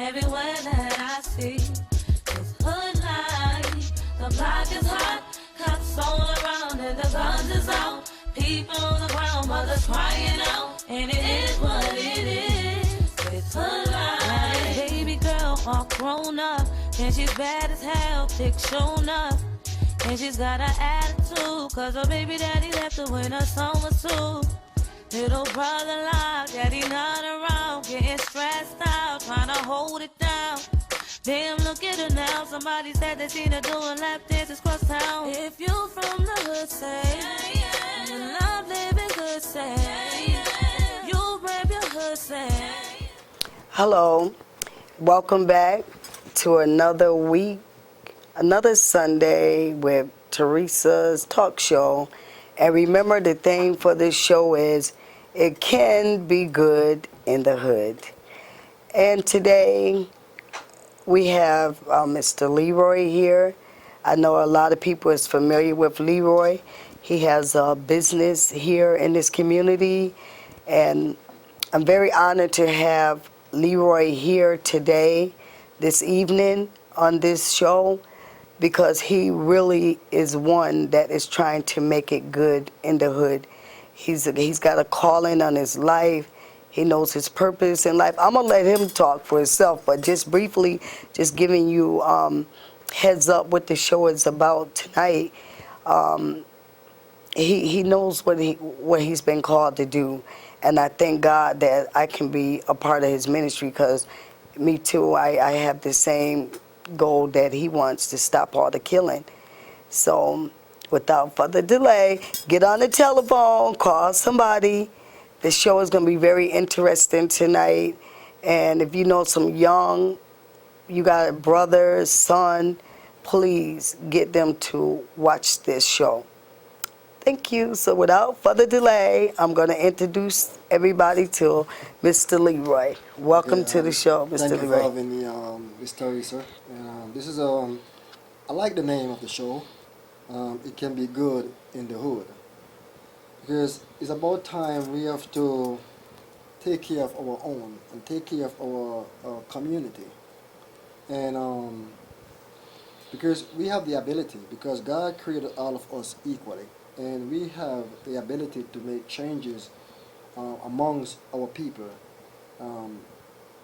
everywhere that I see is hood life. The block is hot, cops all around and the guns is out. People on the ground, mothers crying out, and it is what it is. It's hood life. Now this baby girl all grown up, and she's bad as hell, thick shown up. And she's got an attitude, cause her baby daddy left her when her son was two. Little brother locked, daddy not around, getting stressed out, trying to hold it down. Damn, look at her now, somebody said they seen her doing lap dances cross town. If you from the hood, say, you love living good, say, you rap your hood, say. Hello, welcome back to another week, another Sunday with Teresa's talk show. And remember, the theme for this show is it can be good in the hood. And today we have Mr. Leroy here. I know a lot of people is familiar with Leroy. He has a business here in this community, and I'm very honored to have Leroy here today, this evening on this show, because he really is one that is trying to make it good in the hood. He's got a calling on his life. He knows his purpose in life. I'm gonna let him talk for himself, but just briefly, just giving you heads up what the show is about tonight. He knows what he's been called to do, and I thank God that I can be a part of his ministry, because me too, I have the same goal that he wants to stop all the killing. So without further delay, get on the telephone, call somebody. The show is going to be very interesting tonight. And if you know some young, you got a brother, son, please get them to watch this show. Thank you. So without further delay, I'm going to introduce everybody to Mr. Leroy. Welcome to the show, Mr. Thank Leroy. you for having me, Ms. Teresa. This is I like the name of the show. It can be good in the hood, because it's about time we have to take care of our own and take care of our community, and because we have the ability, because God created all of us equally, and we have the ability to make changes amongst our people,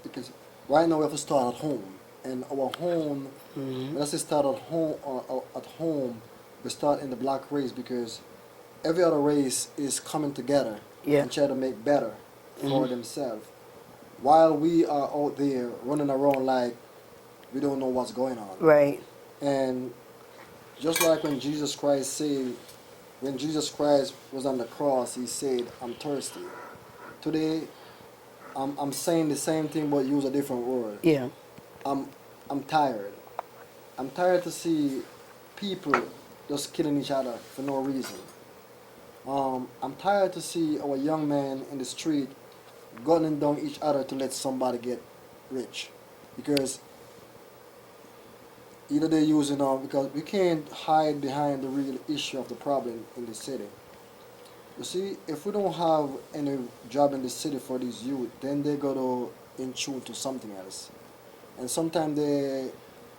because right now we have to start at home, and our home, let's say start at home, we start in the black race, because every other race is coming together and try to make better for themselves, while we are out there running around like we don't know what's going on. Right. And just like when Jesus Christ was on the cross, he said, "I'm thirsty." Today, I'm saying the same thing but use a different word. Yeah. I'm tired. I'm tired to see people just killing each other for no reason. I'm tired to see our young men in the street gunning down each other to let somebody get rich, because either they're using because we can't hide behind the real issue of the problem in the city. You see, if we don't have any job in the city for these youth, then they go to in tune to something else, and sometimes they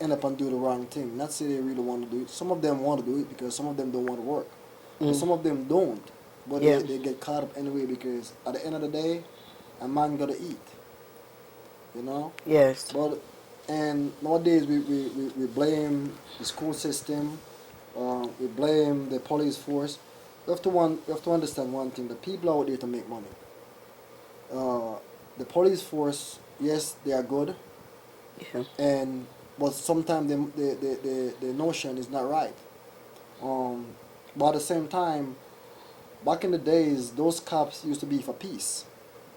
end up and do the wrong thing. Not say they really want to do it. Some of them want to do it because some of them don't want to work, and some of them don't. But they get caught up anyway, because at the end of the day, a man gotta eat. You know. Yes. But and nowadays we blame the school system, we blame the police force. We have to understand one thing: the people are out there to make money. The police force, yes, they are good, but sometimes the notion is not right. But at the same time, back in the days, those cops used to be for peace,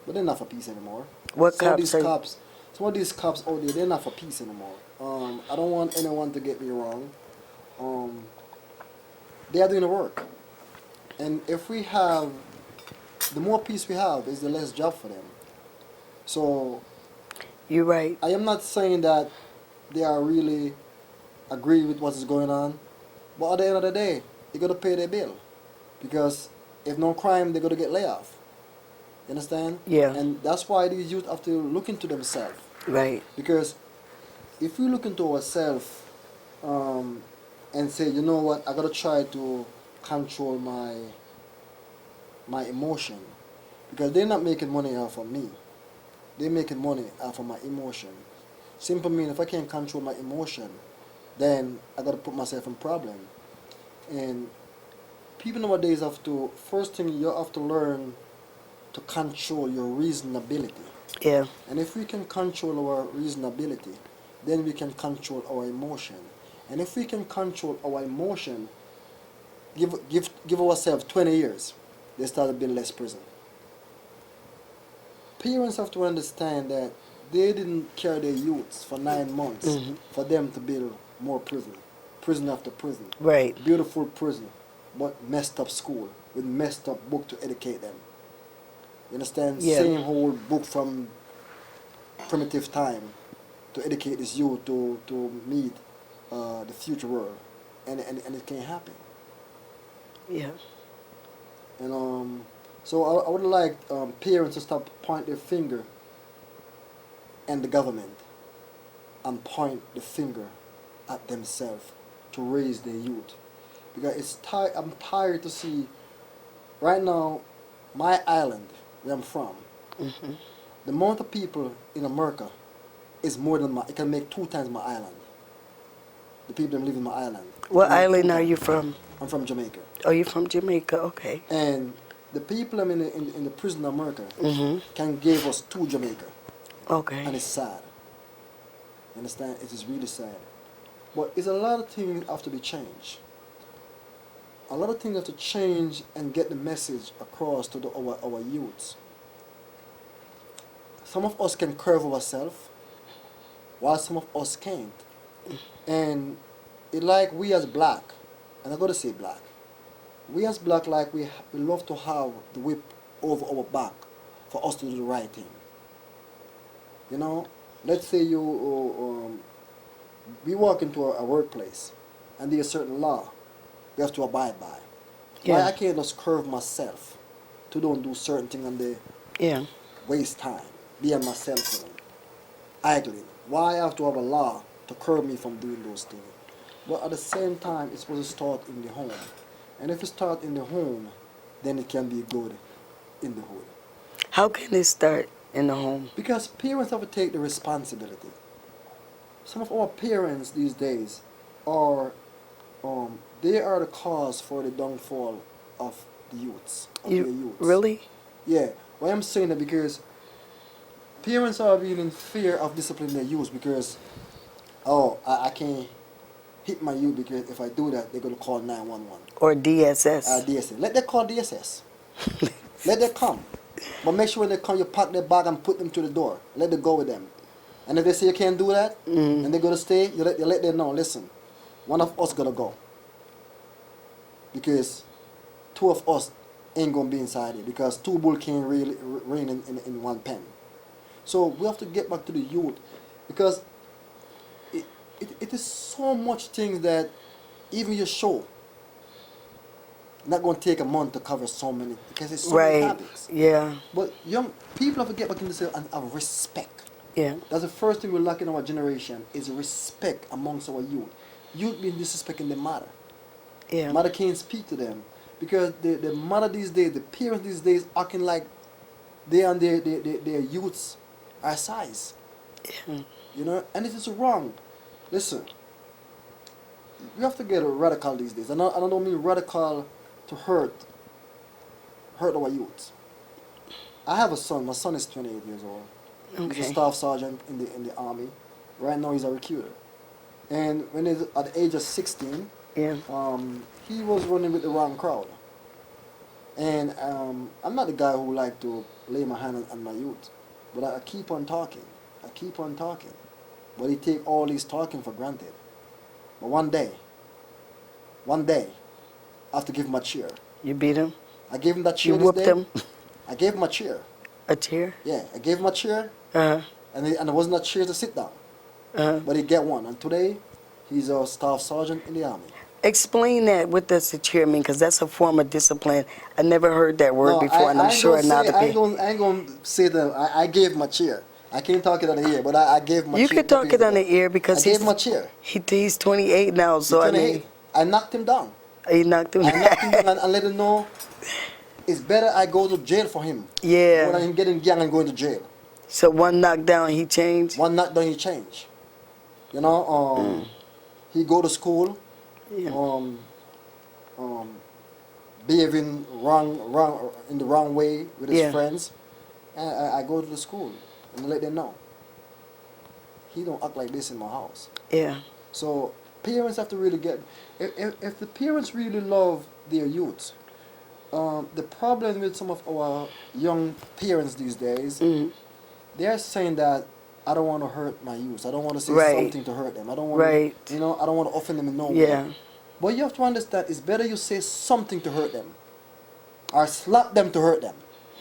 but they're not for peace anymore. Some of these cops out there, they're not for peace anymore. I don't want anyone to get me wrong. They are doing the work. And if we have, the more peace we have, is the less job for them. So, you're right. I am not saying that they are really agree with what is going on, but at the end of the day, they got to pay their bill, because if no crime, they got to get laid off. You understand? Yeah. And that's why these youth have to look into themselves. Right. Because if we look into ourselves and say, you know what, I gotta try to control my emotion, because they're not making money off of me. They're making money off of my emotion. Simple mean, if I can't control my emotion, then I gotta put myself in problem. And people nowadays have to, first thing you have to learn to control your reasonability. Yeah. And if we can control our reasonability, then we can control our emotion. And if we can control our emotion, give ourselves 20 years, they start building less prison. Parents have to understand that they didn't carry their youths for 9 months for them to build more prison. Prison after prison. Right. Beautiful prison, but messed up school with messed up book to educate them. You understand? Yeah. Same whole book from primitive time to educate this youth to meet the future world, and it can't happen. Yeah. And so I would like parents to stop point their finger at the government and point the finger at themselves to raise their youth, because I'm tired to see right now my island where I'm from. The amount of people in America is more than it can make 2 times my island. The people that live in my island. What island are you from? I'm from Jamaica. Oh, you're from Jamaica. Okay. And the people in the prison in America Mm-hmm. can give us 2 Jamaica. Okay. And it's sad. You understand? It is really sad. But it's a lot of things have to be changed. A lot of things have to change and get the message across to our youths. Some of us can curve ourselves, while some of us can't. And it like we as black, and I gotta say black, we as black, like we love to have the whip over our back for us to do the right thing. You know, let's say we walk into a workplace and there's a certain law we have to abide by. Yeah. Why I can't just curve myself to don't do certain things and they Yeah. waste time, be on my cell phone, idling. Why I have to have a law to curb me from doing those things? But at the same time, it's supposed to start in the home. And if it starts in the home, then it can be good in the hood. How can it start in the home? Because parents have to take the responsibility. Some of our parents these days are, they are the cause for the downfall of the youths, of their youths. Really? Yeah. Why I'm saying that because parents are being in fear of disciplining their youth because, I can't hit my youth because if I do that, they're going to call 911. Or DSS? DSS. Let them call DSS. Let them come. But make sure when they come, you pack their bag and put them to the door. Let them go with them. And if they say you can't do that, and they're going to stay, you let them know, listen, one of us going to go. Because 2 of us ain't going to be inside here. Because 2 bulls can't really reign in 1 pen. So we have to get back to the youth. Because it is so much things that even your show not going to take a month to cover so many, because it's so many Right. topics. Yeah. But young people have to get back into this and have respect. Yeah. That's the first thing we lack in our generation is respect amongst our youth. Youth being disrespecting their mother. Yeah. Mother can't speak to them because the mother these days, the parents these days acting like they and their youths are size. Yeah. You know, and it is wrong. Listen, we have to get radical these days. And I don't mean radical to hurt our youths. I have a son. My son is 28 years old. He's a Okay. staff sergeant in the army. Right now he's a recruiter. And when he's at the age of 16, Yeah. he was running with the wrong crowd. And I'm not the guy who like to lay my hand on my youth. But I keep on talking. I keep on talking. But he take all his talking for granted. But one day, I have to give him a chair. You beat him? I gave him that chair You this whooped day. him? I gave him a chair. A chair? Yeah, I gave him a chair. Uh-huh. And it wasn't a chair to sit down. Uh-huh. But he get one. And today, he's a staff sergeant in the army. Explain that. What does the chair mean? Because that's a form of discipline. I never heard that word No, before, and I'm I ain't sure gonna now say- to I be. ain't gonna say that I gave him a chair. I can't talk it on the ear, but I gave him a You chair. could talk it on the ear I because gave him a chair. he's 28 now, so I 28. mean, I knocked him down. he knocked him I knocked him down. down and let him know it's better I go to jail for him. Yeah. Than him getting young and going to jail. So one knockdown, he changed. One knockdown, he changed. You know, he go to school, Yeah. behaving wrong in the wrong way with his Yeah. friends. And I go to the school and let them know. He don't act like this in my house. Yeah. So parents have to really get, if the parents really love their youth, the problem with some of our young parents these days, Mhm. they're saying that I don't want to hurt my youth. I don't want to say Right. something to hurt them. I don't want Right. to, I don't want to offend them in no Yeah. way. But you have to understand, it's better you say something to hurt them, or slap them to hurt them,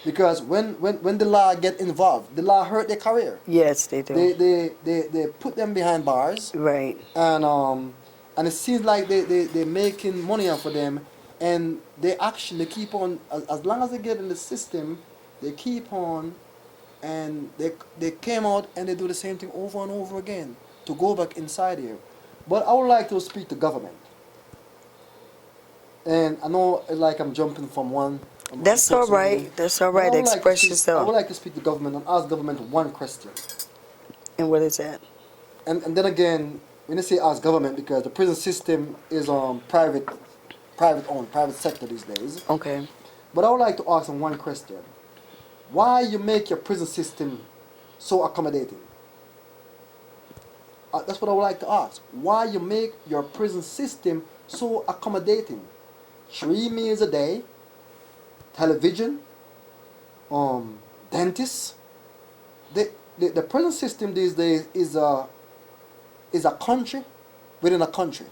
because when the law get involved, the law hurt their career. Yes, they do. They put them behind bars, Right. and it seems like they're making money off of them, and they keep on, as long as they get in the system, they keep on, and they came out and they do the same thing over and over again to go back inside here. But I would like to speak to government, and I know like I'm jumping from one. That's all right. That's all right. But I would like to Express speak- I yourself. would like to speak to government and ask government one question. And what is that? And then again, when I say ask government, because the prison system is private owned, private sector these days. Okay. But I would like to ask them one question. Why you make your prison system so accommodating? That's what I would like to ask. Why you make your prison system so accommodating? 3 meals a day, television, dentists. The prison system these days is a country within a country,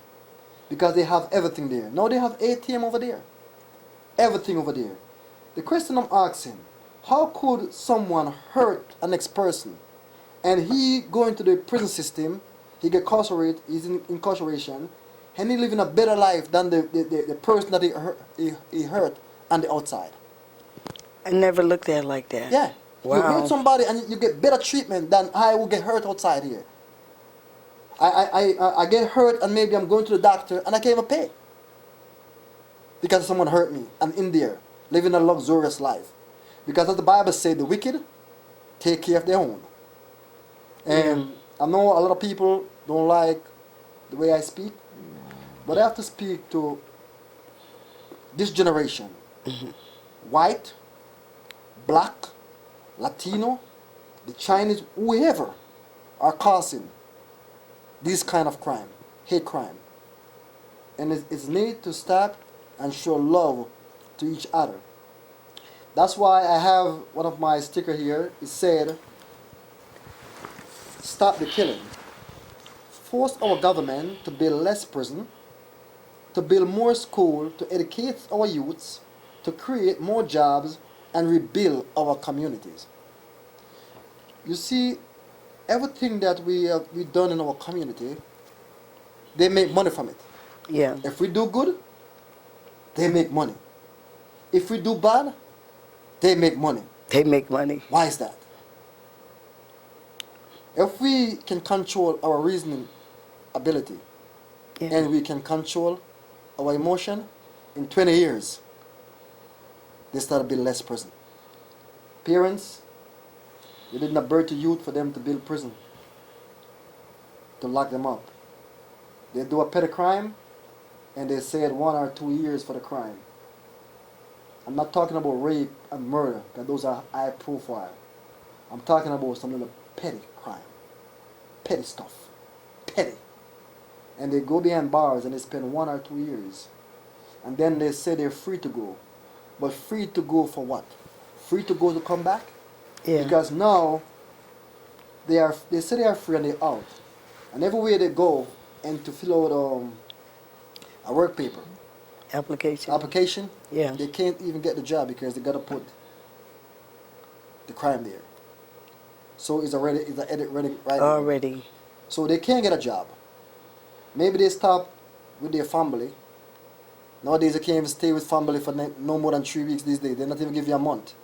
because they have everything there. Now they have ATM over there, everything over there. The question I'm asking, how could someone hurt an next person, and he go into the prison system, he get incarcerated, he's in incarceration, and he living a better life than the person that he hurt on the outside? I never looked at it like that. Yeah. You Wow. hurt somebody and you get better treatment than I will get hurt outside here. I get hurt and maybe I'm going to the doctor and I can't even pay, because someone hurt me. I'm in there living a luxurious life, because as the Bible says, the wicked take care of their own. And I know a lot of people don't like the way I speak, but I have to speak to this generation. White, black, Latino, the Chinese, whoever are causing this kind of crime, hate crime. And it's need to stop and show love to each other. That's why I have one of my sticker here. It said, stop the killing. Force our government to build less prison, to build more school, to educate our youths, to create more jobs, and rebuild our communities. You see, everything that we've done in our community, they make money from it. Yeah. If we do good, they make money. If we do bad, they make money. They make money. Why is that? If we can control our reasoning ability, Yeah. and we can control our emotion, in 20 years, they start to build less prison. Parents, you did not birth a youth for them to build prison, to lock them up. They do a petty crime, and they said 1 or 2 years for the crime. I'm not talking about rape and murder, because those are high profile. I'm talking about some little petty crime. Petty stuff. Petty. And they go behind bars and they spend 1 or 2 years. And then they say they're free to go. But free to go for what? Free to go to come back? Yeah. Because now they say they are free and they're out. And everywhere they go and to fill out a work paper, application, Yeah. they can't even get the job because they gotta put the crime there. So it's an edit ready right now. Already. So they can't get a job. Maybe they stop with their family. Nowadays they can't even stay with family for no more than 3 weeks these days. They not even give you a month.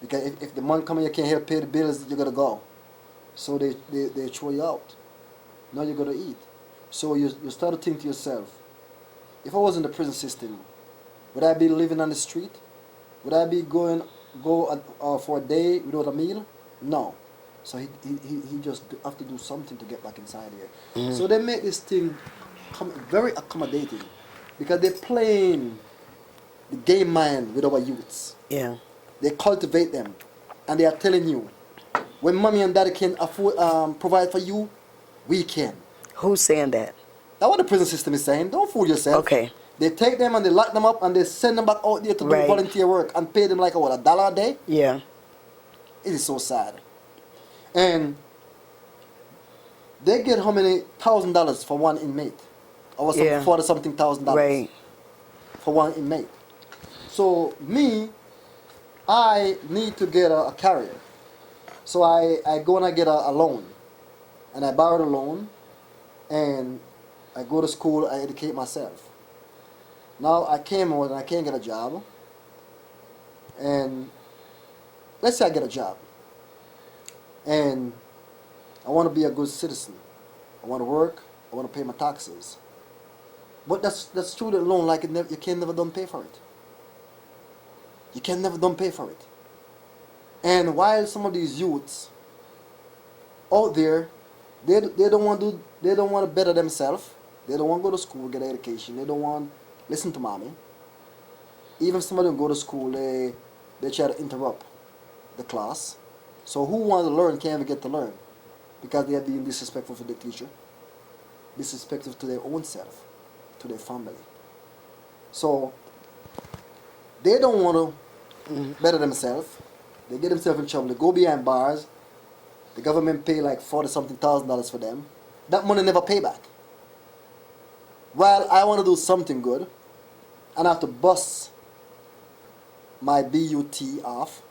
Because if the money coming, you can't help pay the bills, you gotta go. So they throw you out. Now you gotta eat. So you start to think to yourself, if I was in the prison system, would I be living on the street? Would I be go for a day without a meal? No. So he just have to do something to get back inside here. So they make this thing very accommodating because they're playing the game mind with our youths. Yeah. They cultivate them, and they are telling you, when mommy and daddy can afford provide for you, we can. Who's saying that? That's what the prison system is saying. Don't fool yourself. Okay. They take them and they lock them up and they send them back out there to do Right. volunteer work and pay them like $1 a day. Yeah. It is so sad. And they get how many $1,000 for one inmate, or some Yeah. $40-something thousand Right. for one inmate. So me, I need to get a carrier. So I go and I get a loan, and I borrow the loan, and I go to school. I educate myself. Now I came out and I can't get a job, and let's say I get a job, and I want to be a good citizen. I want to work. I want to pay my taxes. But that's student loan. Like you can never don't pay for it. You can never don't pay for it. And while some of these youths out there, they don't want to better themselves. They don't want to go to school, get an education. They don't want listen to mommy. Even if some of them go to school, they try to interrupt the class. So who wants to learn can't even get to learn because they are being disrespectful to the teacher, disrespectful to their own self, to their family. So they don't want to better themselves. They get themselves in trouble. They go behind bars. The government pay like $40-something thousand for them. That money never pay back. While I want to do something good, and I have to bust my BUT off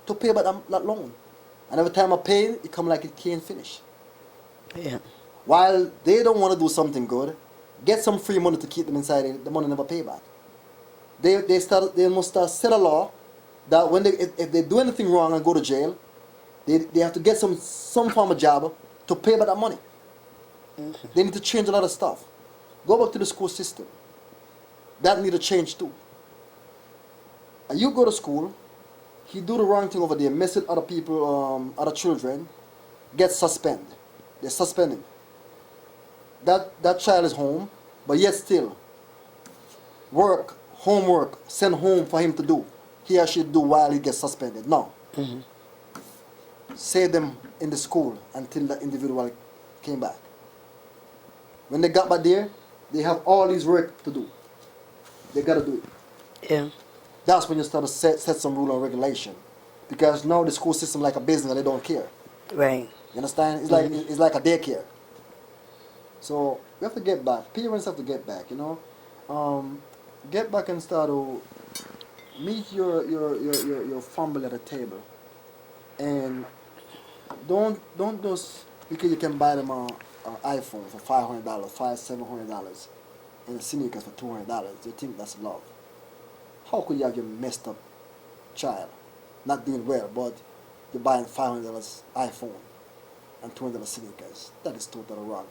to pay back that loan. And every time I pay, it come like it can't finish. Yeah. While they don't want to do something good, get some free money to keep them inside, the money never pay back. They must start set a law that when if they do anything wrong and go to jail, they have to get some form of job to pay back that money. They need to change a lot of stuff. Go back to the school system. That need to change too. And you go to school, he do the wrong thing over there, mess with other people, other children, get suspended. They suspend him. That child is home, but yet still, homework, send home for him to do. He or she do while he gets suspended. No. Save them in the school until the individual came back. When they got back there, they have all these work to do. They gotta do it. Yeah. That's when you start to set some rule and regulation. Because now the school system like a business and they don't care. Right. You understand? It's like a daycare. So we have to get back. Parents have to get back, you know. Get back and start to meet your family at a table. And don't just because you can buy them an iPhone for $500, $700, and sneakers for $200. You think that's love? How could you have your messed up child, not doing well, but you're buying $500 iPhone and $200 sneakers? That is totally wrong.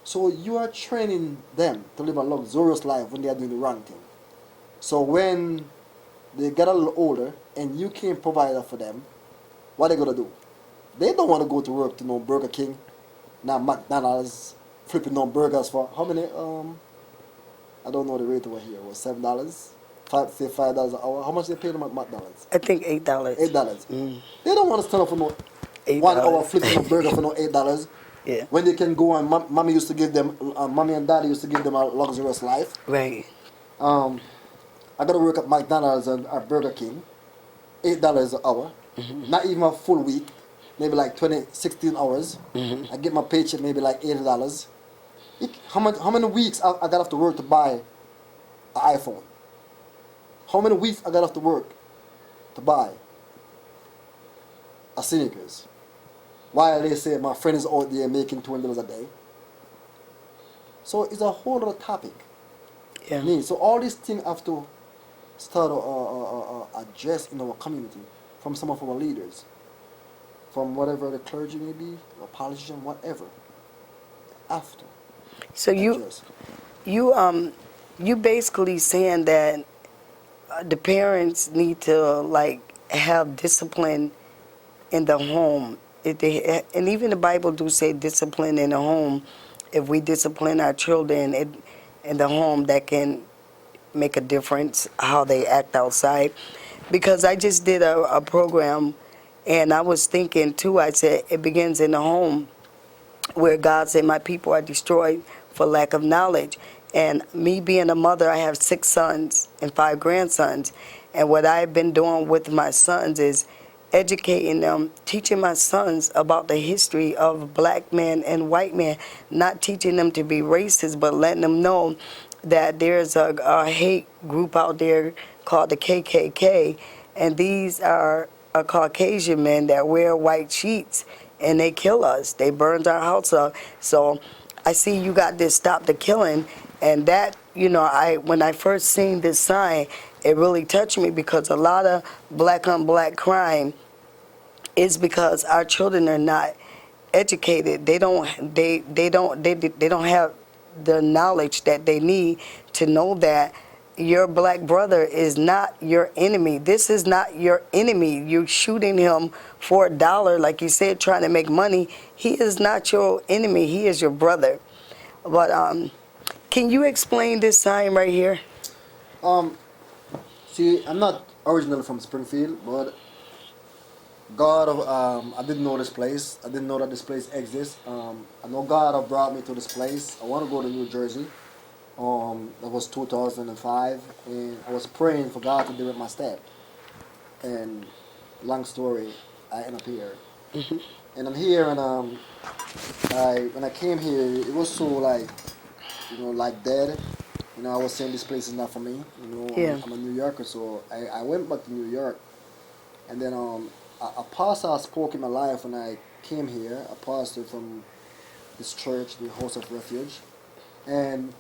So you are training them to live a luxurious life when they are doing the wrong thing. So when they get a little older and you can't provide that for them, what are they gonna do? They don't want to go to work to no Burger King, not McDonald's, flipping no burgers for how many? I don't know the rate over here. Was $7? $5 an hour. How much they pay them at McDonald's? I think $8. $8. They don't want to stand up for no $8. 1 hour flipping a burger for no $8. Yeah. When they can go and mommy used to give them, mommy and daddy used to give them a luxurious life. Right. I got to work at McDonald's and at Burger King, $8 an hour. Not even a full week, maybe like 16 hours. I get my paycheck maybe like $80. How many weeks I got off to work to buy an iPhone? How many weeks I got off to work to buy a sneakers? While they say my friend is out there making $20 a day. So it's a whole other topic. Yeah. So all these things have to start address in our community. from some of our leaders, from whatever the clergy may be, or politician, whatever. After. So you basically saying that the parents need to like have discipline in the home. If they, and even the Bible do say discipline in the home. If we discipline our children in the home, that can make a difference how they act outside. Because I just did a program, and I was thinking too. I said it begins in the home, where God said, "My people are destroyed for lack of knowledge." And me being a mother, I have 6 sons and 5 grandsons. And what I've been doing with my sons is educating them, teaching my sons about the history of black men and white men, not teaching them to be racist, but letting them know that there's a hate group out there called the KKK, and these are a Caucasian men that wear white sheets, and they kill us. They burned our house up. So I see you got this Stop the Killing, and that, when I first seen this sign, it really touched me, because a lot of black on black crime is because our children are not educated. They don't have the knowledge that they need to know that your black brother is not your enemy. This is not your enemy. You're shooting him for $1, like you said, trying to make money. He is not your enemy. He is your brother. But can you explain this sign right here? See, I'm not originally from Springfield, but I didn't know this place. I didn't know that this place exists. I know God have brought me to this place. I want to go to New Jersey. That was 2005, and I was praying for God to direct my step. And long story, I end up here. Mm-hmm. And I'm here, and when I came here, it was so like dead. I was saying this place is not for me. Yeah. I'm a New Yorker, so I went back to New York, and then a pastor spoke in my life when I came here. A pastor from this church, the House of Refuge, and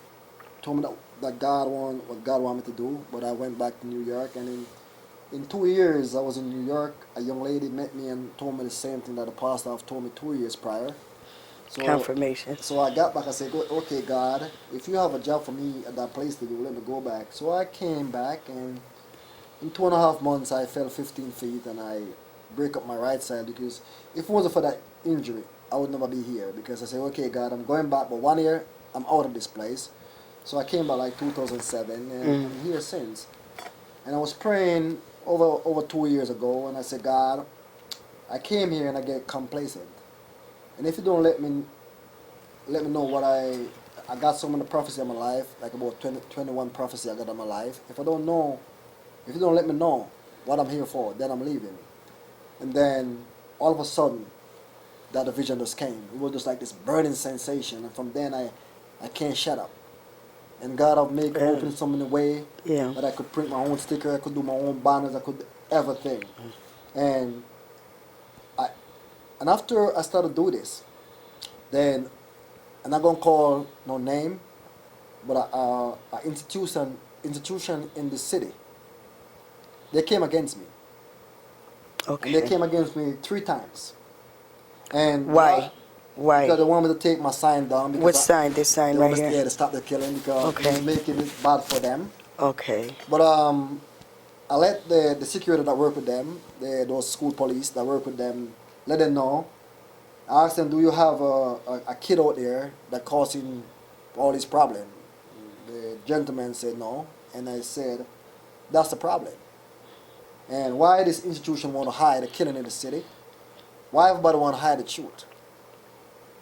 told me that God wanted me to do. But I went back to New York, and in 2 years I was in New York. A young lady met me and told me the same thing that the pastor have told me 2 years prior. So, Confirmation. So I got back. I said, "Okay, God, if you have a job for me at that place to do, let me go back." So I came back, and in 2.5 months I fell 15 feet, and I break up my right side, because if it wasn't for that injury, I would never be here. Because I said, "Okay, God, I'm going back, but 1 year I'm out of this place." So I came back like 2007, and I'm here since. And I was praying over 2 years ago, and I said, "God, I came here and I get complacent. And if you don't let me know what I got so many prophecies in my life, like about 21 prophecies I got in my life. If you don't let me know what I'm here for, then I'm leaving." And then all of a sudden, that the vision just came. It was just like this burning sensation, and from then I can't shut up. And God have opened so many ways that I could print my own sticker, I could do my own banners, I could do everything. And after I started doing this, then I'm not gonna call no name, but an institution in the city, they came against me. Okay. And they came against me 3 times. And Why? Why? Because they want me to take my sign down. What sign? This sign right here? Yeah, to stop the killing, because Okay. it's making it bad for them. Okay. But I let the security that work with them, those school police that work with them, let them know. I asked them, "Do you have a kid out there that causing all these problems?" The gentleman said no, and I said, "That's the problem. And why this institution want to hide the killing in the city? Why everybody want to hide the truth?"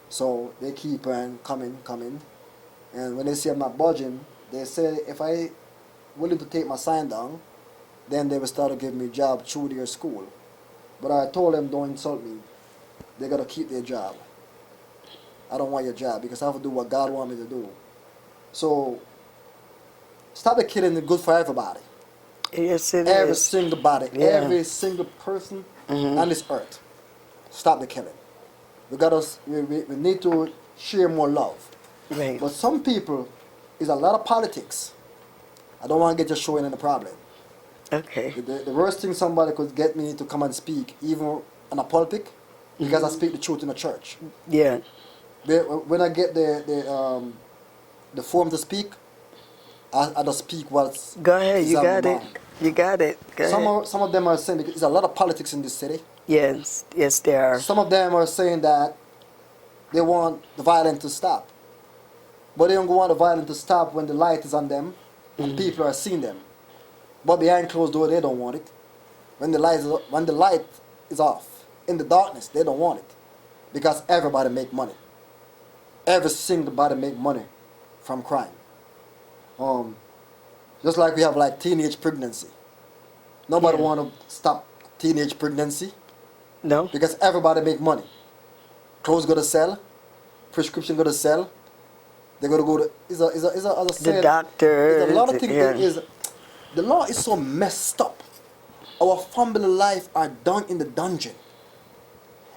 So they keep on coming, and when they see I'm not budging, they say if I willing to take my sign down, then they will start to give me a job through their school. But I told them, "Don't insult me. They gotta keep their job. I don't want your job, because I have to do what God wants me to do." So stop the killing is good for everybody. Yes, it Every is. single body, Yeah. every single person on this earth. Stop the killing. We need to share more love. Right. But some people, is a lot of politics. I don't want to get just showing in the problem. Okay. The worst thing somebody could get me to come and speak, even on a pulpit, because I speak the truth in a church. Yeah. When I get the form to speak, I just speak what's Go ahead. is You on my got it. mind. You got it. Go ahead. Some of them are saying, because there's a lot of politics in this city. Yes. Yes, there are. Some of them are saying that they want the violence to stop. But they don't want the violence to stop when the light is on them and people are seeing them. But behind closed door, they don't want it. When the light is off, in the darkness, they don't want it. Because everybody make money. Every single body make money from crime. Just like we have like teenage pregnancy. Nobody Yeah. want to stop teenage pregnancy No. because everybody make money. Clothes go to sell, prescription go to sell. They gotta go to as I The said, doctor. there's a lot of things. Yeah. The law is so messed up. Our family life are done in the dungeon.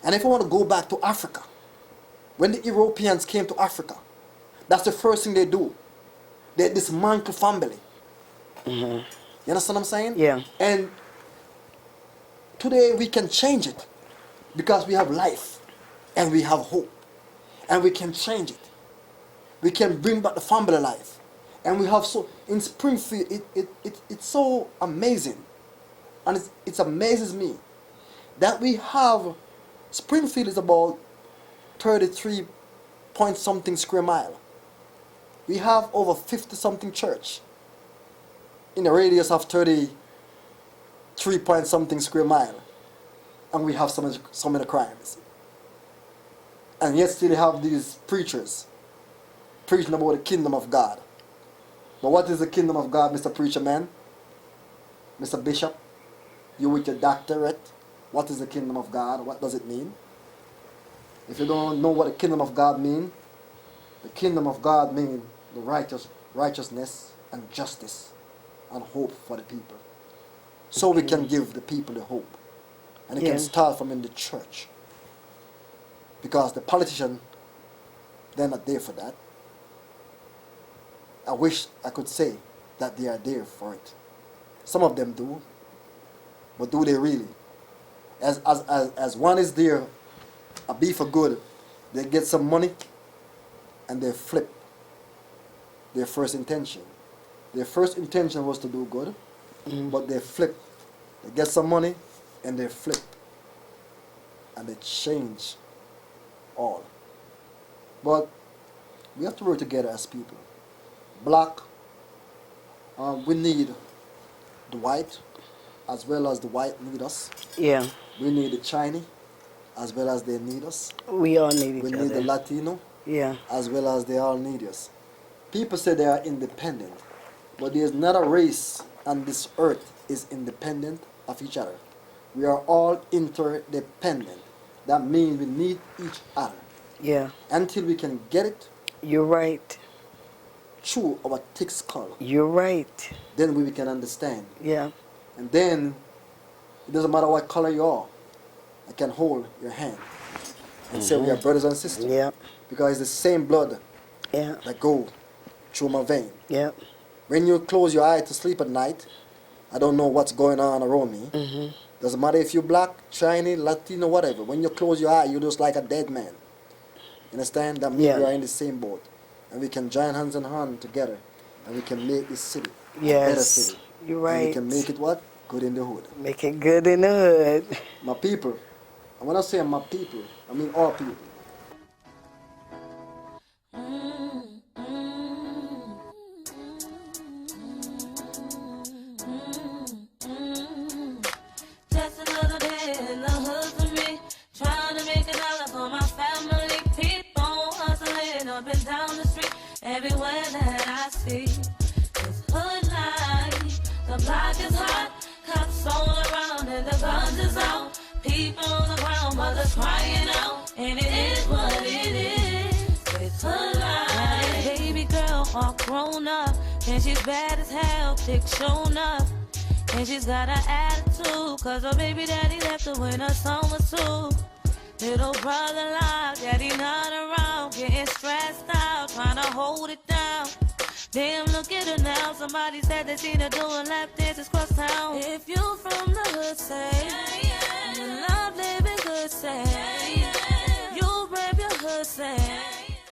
And if I want to go back to Africa, when the Europeans came to Africa, that's the first thing they do. They dismantle family. You understand what I'm saying? Yeah. And today we can change it because we have life and we have hope and we can change it. We can bring back the family life. And we have so, in Springfield, it's so amazing. And it amazes me that we have, Springfield is about 33 point something square mile. We have over 50 something church in a radius of 33 point something square mile. And we have so many crimes. And yet still have these preachers preaching about the kingdom of God. But what is the kingdom of God, Mr. Preacher Man? Mr. Bishop? You with your doctorate? What is the kingdom of God? What does it mean? If you don't know what the kingdom of God means, the kingdom of God means the righteousness and justice and hope for the people. So we can give the people the hope. And it Yeah. can start from in the church. Because the politicians, they're not there for that. I wish I could say that they are there for it. Some of them do. But do they really? As one is there, a be for good, they get some money and they flip their first intention. Their first intention was to do good, but they flip. They get some money and they flip. And they change all. But we have to work together as people. Black, we need the white as well as the white need us. Yeah. We need the Chinese as well as they need us. We all need each We other. need the Latino Yeah. as well as they all need us. People say they are independent, but there's not a race on this earth is independent of each other. We are all interdependent. That means we need each other. Yeah. Until we can get it You're right. through our thick skull, You're right. then we can understand. Yeah. And then it doesn't matter what color you are, I can hold your hand and say we are brothers and sisters. Yeah. Because it's the same blood Yeah. that go through my vein. Yeah. When you close your eye to sleep at night, I don't know what's going on around me. Doesn't matter if you're black, Chinese, Latino, whatever. When you close your eye, you're just like a dead man. You understand? That means Yeah. we are in the same boat. And we can join hands in hand together. And we can make this city a better Yes. city. You're And we right. can make it what? Good in the hood. Make it good in the hood. My people. And when I say my people, I mean all people. Just another day in the hood for me. Trying to make a dollar for my family. People hustling up and down the street. Everywhere that I see is hood life. The block is hot, cops all around and the guns is out. People on the ground, mothers crying out. And it is what it is. It's hood life. Baby girl all grown up. And she's bad as hell, thick shown up. And she's got an attitude, cause her baby daddy left her when her son was 2. Little brother loud, daddy not around, getting stressed out, trying to hold it down. Damn, look at her now. Somebody said they seen her doing lap dances cross town. If you from the hood, say, yeah, yeah.